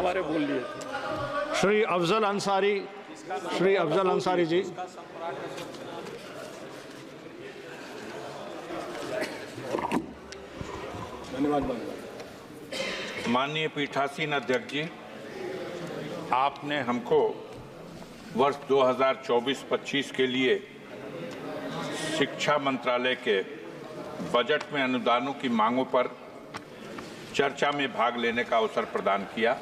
हमारे बोल लिए थे। श्री अफजल अंसारी जी। धन्यवाद। माननीय पीठासीन अध्यक्ष जी, आपने हमको वर्ष 2024-25 के लिए शिक्षा मंत्रालय के बजट में अनुदानों की मांगों पर चर्चा में भाग लेने का अवसर प्रदान किया।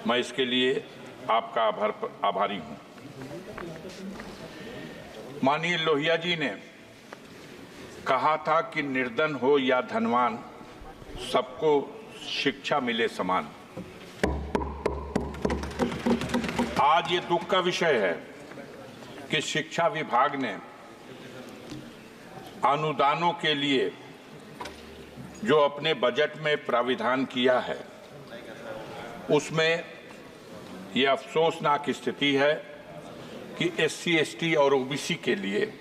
मैं इसके लिए आपका आभारी हूं। माननीय लोहिया जी ने कहा था कि निर्धन हो या धनवान, सबको शिक्षा मिले समान। आज ये दुख का विषय है कि शिक्षा विभाग ने अनुदानों के लिए जो अपने बजट में प्राविधान किया है, उसमें यह अफसोसनाक स्थिति है कि SC, ST और OBC के लिए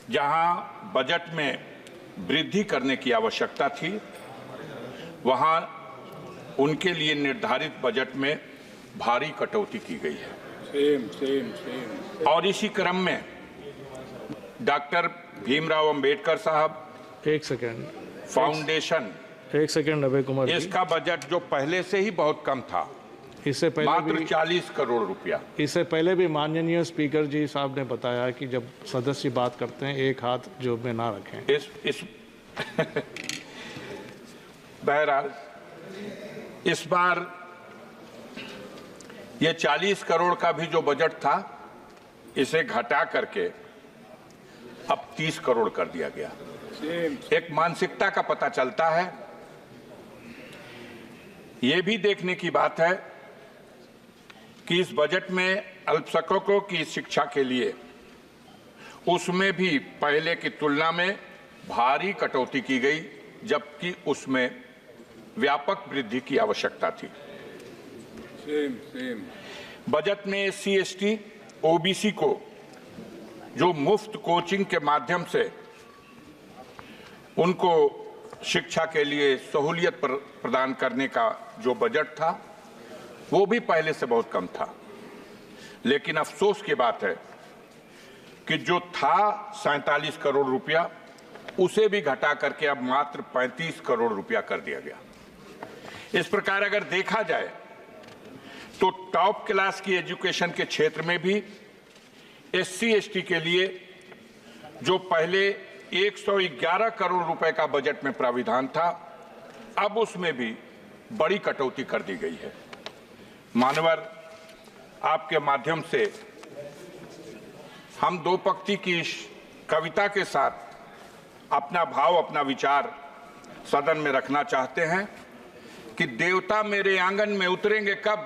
जहां बजट में वृद्धि करने की आवश्यकता थी, वहां उनके लिए निर्धारित बजट में भारी कटौती की गई है। सेम। और इसी क्रम में डॉक्टर भीमराव अंबेडकर साहब एक सेकेंड फाउंडेशन अभय कुमार जी, इसका बजट जो पहले से ही बहुत कम था, इससे पहले मात्र भी 40 करोड़ रुपया। इससे पहले भी माननीय स्पीकर जी साहब ने बताया कि जब सदस्य बात करते हैं एक हाथ जेब में ना रखें। इस बहरहाल इस बार ये 40 करोड़ का भी जो बजट था, इसे घटा करके अब 30 करोड़ कर दिया गया। एक मानसिकता का पता चलता है। ये भी देखने की बात है कि इस बजट में अल्पसंख्यकों की शिक्षा के लिए उसमें भी पहले की तुलना में भारी कटौती की गई, जबकि उसमें व्यापक वृद्धि की आवश्यकता थी। बजट में SC, ST, OBC को जो मुफ्त कोचिंग के माध्यम से उनको शिक्षा के लिए सहूलियत प्रदान करने का जो बजट था, वो भी पहले से बहुत कम था। लेकिन अफसोस की बात है कि जो था 47 करोड़ रुपया, उसे भी घटा करके अब मात्र 35 करोड़ रुपया कर दिया गया। इस प्रकार अगर देखा जाए तो टॉप क्लास की एजुकेशन के क्षेत्र में भी SC, ST के लिए जो पहले 111 करोड़ रुपए का बजट में प्राविधान था, अब उसमें भी बड़ी कटौती कर दी गई है। मानवर, आपके माध्यम से हम दो पंक्ति की इस कविता के साथ अपना भाव, अपना विचार सदन में रखना चाहते हैं कि देवता मेरे आंगन में उतरेंगे कब,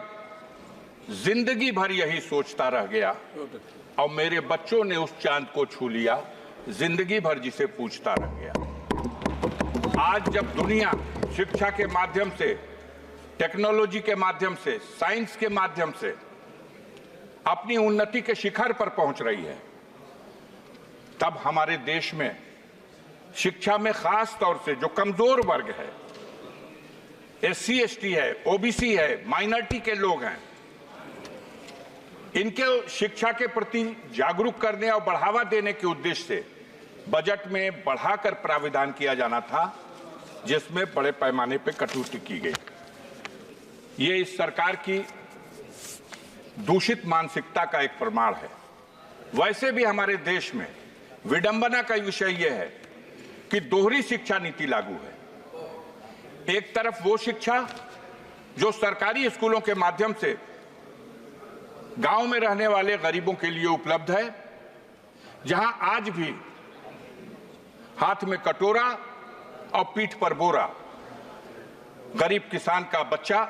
जिंदगी भर यही सोचता रह गया, और मेरे बच्चों ने उस चांद को छू लिया, जिंदगी भर जिसे पूछता रह गया। आज जब दुनिया शिक्षा के माध्यम से, टेक्नोलॉजी के माध्यम से, साइंस के माध्यम से अपनी उन्नति के शिखर पर पहुंच रही है, तब हमारे देश में शिक्षा में खास तौर से जो कमजोर वर्ग है, SC, ST है, OBC है, माइनॉरिटी के लोग हैं, इनके शिक्षा के प्रति जागरूक करने और बढ़ावा देने के उद्देश्य से बजट में बढ़ाकर प्राविधान किया जाना था, जिसमें बड़े पैमाने पर कटौती की गई। ये इस सरकार की दूषित मानसिकता का एक प्रमाण है। वैसे भी हमारे देश में विडंबना का विषय यह है कि दोहरी शिक्षा नीति लागू है। एक तरफ वो शिक्षा जो सरकारी स्कूलों के माध्यम से गांव में रहने वाले गरीबों के लिए उपलब्ध है, जहां आज भी हाथ में कटोरा और पीठ पर बोरा गरीब किसान का बच्चा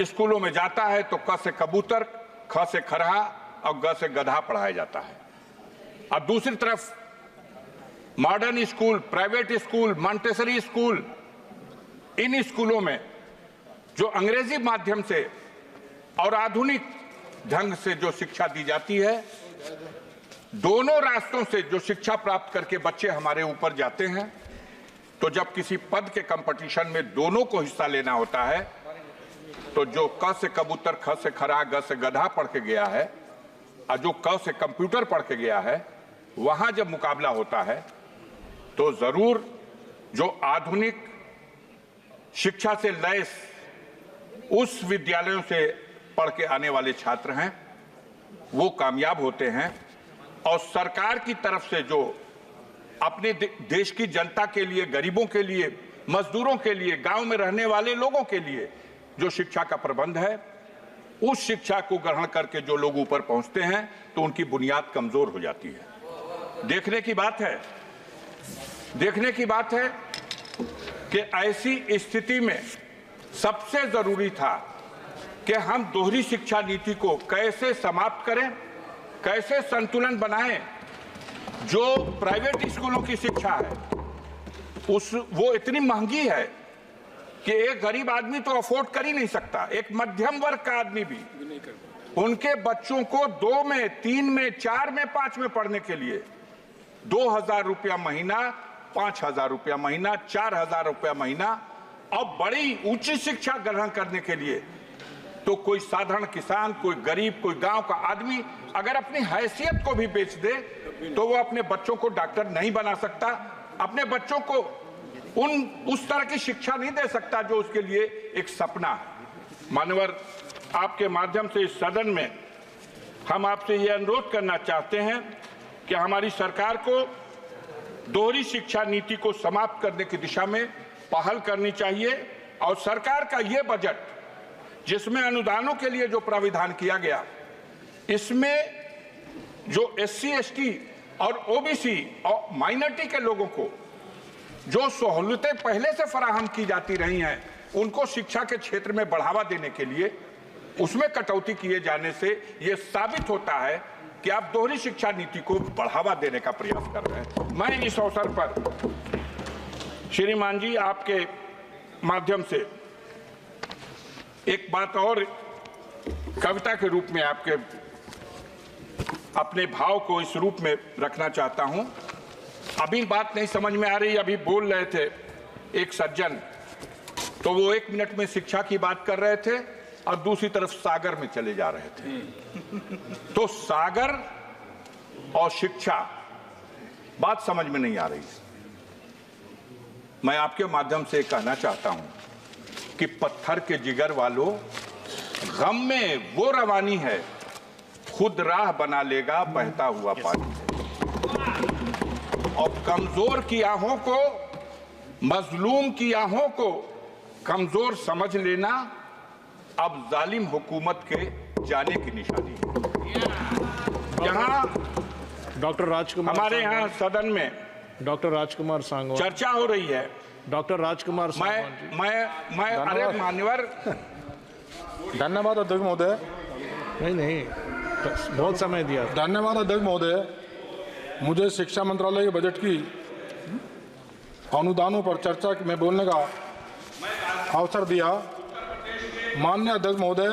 स्कूलों में जाता है तो क से कबूतर, ख से खरहा और ग से गधा पढ़ाया जाता है। और दूसरी तरफ modern school, private school, montessori school, इन स्कूलों में जो अंग्रेजी माध्यम से और आधुनिक ढंग से जो शिक्षा दी जाती है, दोनों रास्तों से जो शिक्षा प्राप्त करके बच्चे हमारे ऊपर जाते हैं, तो जब किसी पद के कंपटीशन में दोनों को हिस्सा लेना होता है तो जो क से कबूतर, ख से खरा, ग से गधा पढ़ के गया है और जो क से कंप्यूटर पढ़ के गया है, वहां जब मुकाबला होता है तो जरूर जो आधुनिक शिक्षा से लैस उस विद्यालयों से पढ़ के आने वाले छात्र हैं वो कामयाब होते हैं। और सरकार की तरफ से जो अपने देश की जनता के लिए, गरीबों के लिए, मजदूरों के लिए, गांव में रहने वाले लोगों के लिए जो शिक्षा का प्रबंध है, उस शिक्षा को ग्रहण करके जो लोग ऊपर पहुंचते हैं तो उनकी बुनियाद कमजोर हो जाती है। देखने की बात है कि ऐसी स्थिति में सबसे जरूरी था कि हम दोहरी शिक्षा नीति को कैसे समाप्त करें, कैसे संतुलन बनाएं। जो प्राइवेट स्कूलों की शिक्षा है वो इतनी महंगी है कि एक गरीब आदमी तो अफोर्ड कर ही नहीं सकता, एक मध्यम वर्ग का आदमी भी उनके बच्चों को 2 में, 3 में, 4 में, 5 में पढ़ने के लिए 2,000 रुपया महीना, 5,000 रुपया महीना, 4,000 रुपया महीना, और बड़ी ऊंची शिक्षा ग्रहण करने के लिए तो कोई साधारण किसान, कोई गरीब, कोई गांव का आदमी अगर अपनी हैसियत को भी बेच दे तो वो अपने बच्चों को डॉक्टर नहीं बना सकता, अपने बच्चों को उस तरह की शिक्षा नहीं दे सकता जो उसके लिए एक सपना है। मान्यवर, आपके माध्यम से इस सदन में हम आपसे ये अनुरोध करना चाहते हैं कि हमारी सरकार को दोहरी शिक्षा नीति को समाप्त करने की दिशा में पहल करनी चाहिए। और सरकार का ये बजट जिसमें अनुदानों के लिए जो प्राविधान किया गया, इसमें जो SC, ST और OBC और माइनॉरिटी के लोगों को जो सहूलतें पहले से फराहम की जाती रही हैं, उनको शिक्षा के क्षेत्र में बढ़ावा देने के लिए उसमें कटौती किए जाने से यह साबित होता है कि आप दोहरी शिक्षा नीति को बढ़ावा देने का प्रयास कर रहे हैं। मैं इस अवसर पर श्रीमान जी आपके माध्यम से एक बात और कविता के रूप में आपके अपने भाव को इस रूप में रखना चाहता हूं। अभी बात नहीं समझ में आ रही, अभी बोल रहे थे एक सज्जन, तो वो 1 मिनट में शिक्षा की बात कर रहे थे और दूसरी तरफ सागर में चले जा रहे थे। तो सागर और शिक्षा बात समझ में नहीं आ रही। मैं आपके माध्यम से कहना चाहता हूं कि पत्थर के जिगर वालों, गम में वो रवानी है, खुद राह बना लेगा बहता हुआ पानी से। और कमजोर की आहों को, मजलूम की आहों को कमजोर समझ लेना अब जालिम हुकूमत के जाने की निशानी है। यहाँ डॉक्टर राजकुमार, हमारे यहाँ सदन में डॉक्टर राजकुमार सांगवान चर्चा हो रही है। डॉक्टर राजकुमार सांगवान जी। मैं अरे मान्यवर, धन्यवाद अध्यक्ष महोदय। नहीं, बहुत समय दिया। धन्यवाद अध्यक्ष महोदय। मुझे शिक्षा मंत्रालय के बजट की अनुदानों पर चर्चा में बोलने का अवसर दिया। माननीय अध्यक्ष महोदय,